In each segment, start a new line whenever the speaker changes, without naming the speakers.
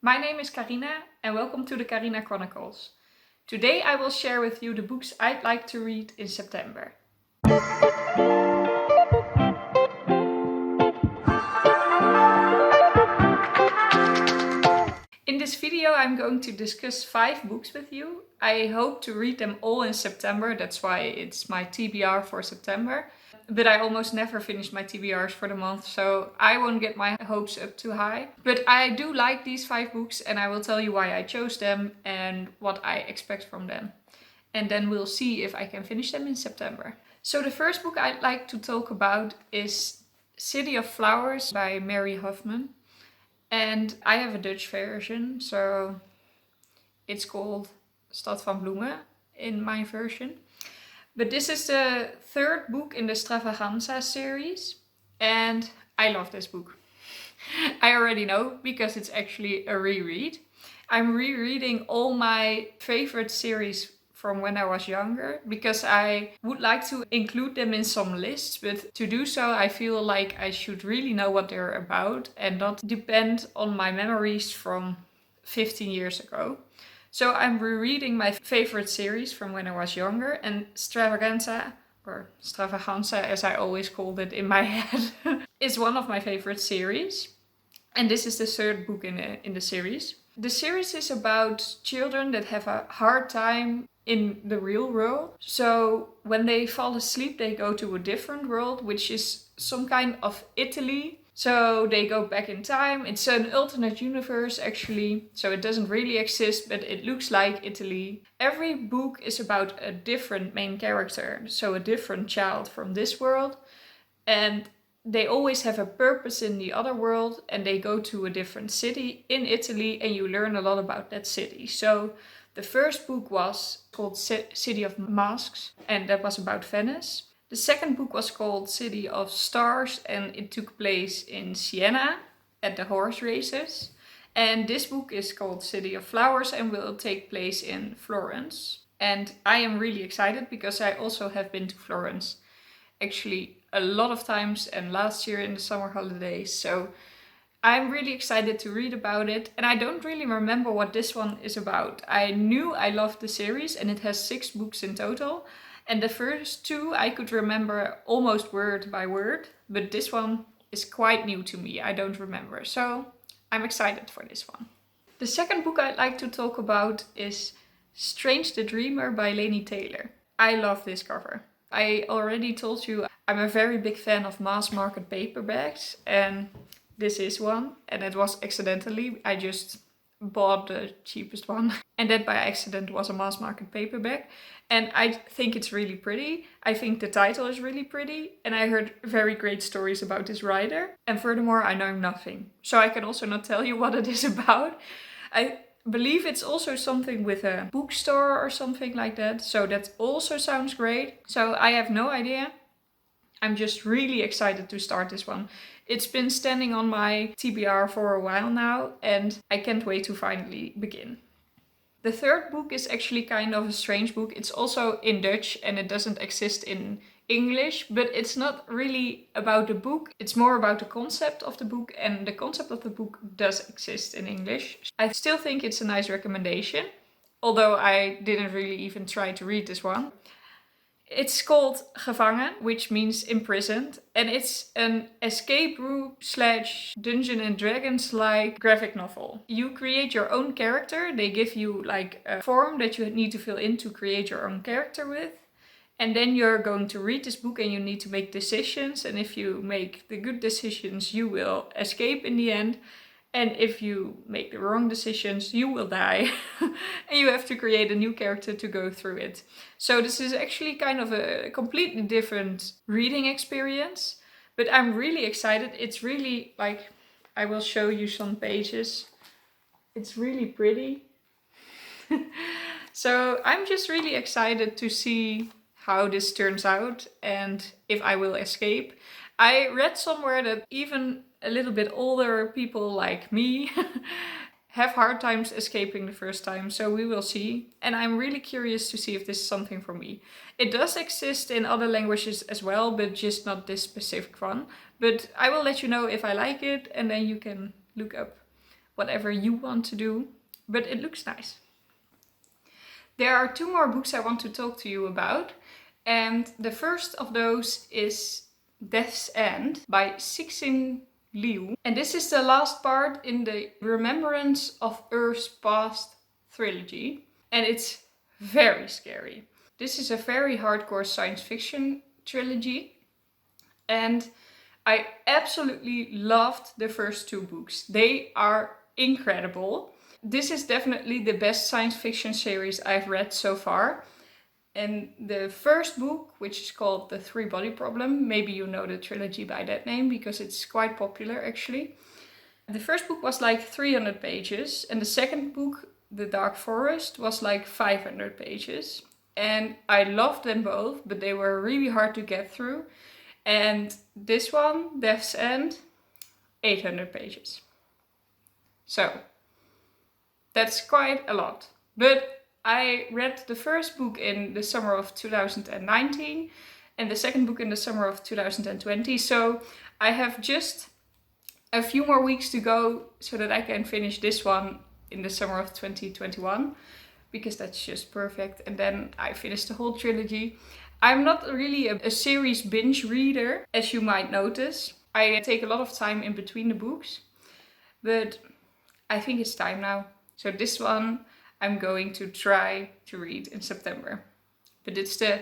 My name is Carina and welcome to the Carina Chronicles. Today I will share with you the books I'd like to read in September. In this video I'm going to discuss 5 books with you. I hope to read them all in September, that's why it's my TBR for September. But I almost never finish my TBRs for the month, so I won't get my hopes up too high. But I do like these 5 books and I will tell you why I chose them and what I expect from them. And then we'll see if I can finish them in September. So the first book I'd like to talk about is City of Flowers by Mary Hoffman. And I have a Dutch version, so it's called Stad van Bloemen in my version. But this is the 3rd book in the Stravaganza series, and I love this book. I already know, because it's actually a reread. I'm rereading all my favorite series from when I was younger, because I would like to include them in some lists, but to do so I feel like I should really know what they're about and not depend on my memories from 15 years ago. So I'm rereading my favorite series from when I was younger, and Stravaganza, or Stravaganza as I always called it in my head, is one of my favorite series. And this is the 3rd book in the series. The series is about children that have a hard time in the real world. So when they fall asleep, they go to a different world, which is some kind of Italy. So they go back in time. It's an alternate universe actually. So it doesn't really exist, but it looks like Italy. Every book is about a different main character. So a different child from this world. And they always have a purpose in the other world, and they go to a different city in Italy and you learn a lot about that city. So the first book was called City of Masks, and that was about Venice. The second book was called City of Stars, and it took place in Siena at the horse races. And this book is called City of Flowers and will take place in Florence. And I am really excited because I also have been to Florence actually a lot of times, and last year in the summer holidays. So I'm really excited to read about it, and I don't really remember what this one is about. I knew I loved the series and it has 6 books in total. And the first 2 I could remember almost word by word, but this one is quite new to me. I don't remember, so I'm excited for this one. The second book I'd like to talk about is Strange the Dreamer by Laini Taylor. I love this cover. I already told you I'm a very big fan of mass market paperbacks, and this is one, and it was accidentally. I just bought the cheapest one, and that by accident was a mass market paperback. And I think it's really pretty. I think the title is really pretty, and I heard very great stories about this writer. And furthermore, I know nothing, so I can also not tell you what it is about. I believe it's also something with a bookstore or something like that, so that also sounds great. So I have no idea. I'm just really excited to start this one. It's been standing on my TBR for a while now, and I can't wait to finally begin. The 3rd book is actually kind of a strange book. It's also in Dutch and it doesn't exist in English, but it's not really about the book. It's more about the concept of the book, and the concept of the book does exist in English. I still think it's a nice recommendation, although I didn't really even try to read this one. It's called Gevangen, which means imprisoned, and it's an escape room / Dungeons and Dragons like graphic novel. You create your own character. They give you like a form that you need to fill in to create your own character with. And then you're going to read this book and you need to make decisions, and if you make the good decisions you will escape in the end. And if you make the wrong decisions, you will die. And you have to create a new character to go through it. So this is actually kind of a completely different reading experience. But I'm really excited. It's really like, I will show you some pages. It's really pretty. So I'm just really excited to see how this turns out and if I will escape. I read somewhere that even a little bit older people like me have hard times escaping the first time, so we will see. And I'm really curious to see if this is something for me. It does exist in other languages as well, but just not this specific one. But I will let you know if I like it, and then you can look up whatever you want to do, but it looks nice. There are 2 more books I want to talk to you about, and the first of those is Death's End by Cixin Liu. And this is the last part in the Remembrance of Earth's Past trilogy, and it's very scary. This is a very hardcore science fiction trilogy, and I absolutely loved the first 2 books. They are incredible. This is definitely the best science fiction series I've read so far. And the first book, which is called The 3-Body Problem, maybe you know the trilogy by that name because it's quite popular actually. The first book was like 300 pages and the second book, The Dark Forest, was like 500 pages. And I loved them both, but they were really hard to get through. And this one, Death's End, 800 pages. So that's quite a lot. But I read the first book in the summer of 2019 and the second book in the summer of 2020. So I have just a few more weeks to go so that I can finish this one in the summer of 2021, because that's just perfect. And then I finish the whole trilogy. I'm not really a series binge reader, as you might notice. I take a lot of time in between the books, but I think it's time now. So this one I'm going to try to read in September. But it's the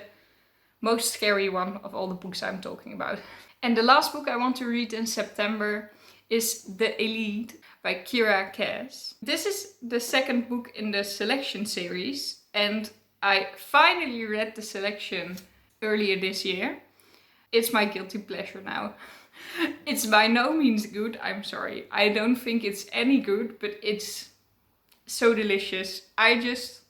most scary one of all the books I'm talking about. And the last book I want to read in September is The Elite by Kiera. This is the second book in the Selection series, and I finally read the Selection earlier this year. It's my guilty pleasure now. It's by no means good, I'm sorry. I don't think it's any good, but it's so delicious. I just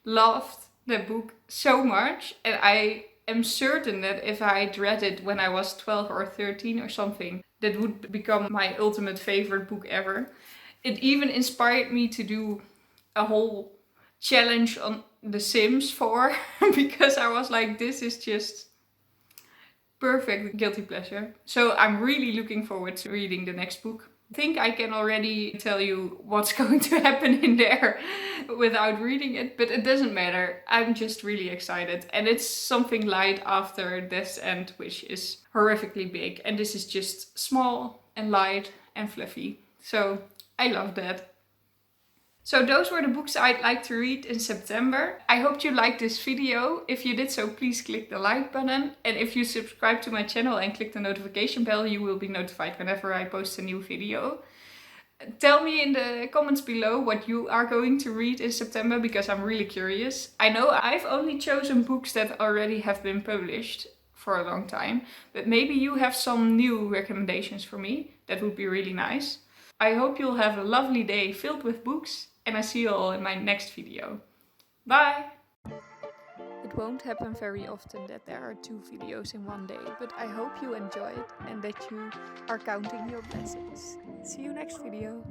loved the book so much, and I am certain that if I had read it when I was 12 or 13 or something, that would become my ultimate favorite book ever. It even inspired me to do a whole challenge on The Sims 4 because I was like, this is just perfect guilty pleasure. So I'm really looking forward to reading the next book. I think I can already tell you what's going to happen in there without reading it, but it doesn't matter. I'm just really excited. And it's something light after Death's End, which is horrifically big. And this is just small and light and fluffy. So I love that. So those were the books I'd like to read in September. I hope you liked this video. If you did so, please click the like button. And if you subscribe to my channel and click the notification bell, you will be notified whenever I post a new video. Tell me in the comments below what you are going to read in September, because I'm really curious. I know I've only chosen books that already have been published for a long time, but maybe you have some new recommendations for me. That would be really nice. I hope you'll have a lovely day filled with books, and I see you all in my next video. Bye! It won't happen very often that there are 2 videos in one day, but I hope you enjoy it and that you are counting your blessings. See you next video!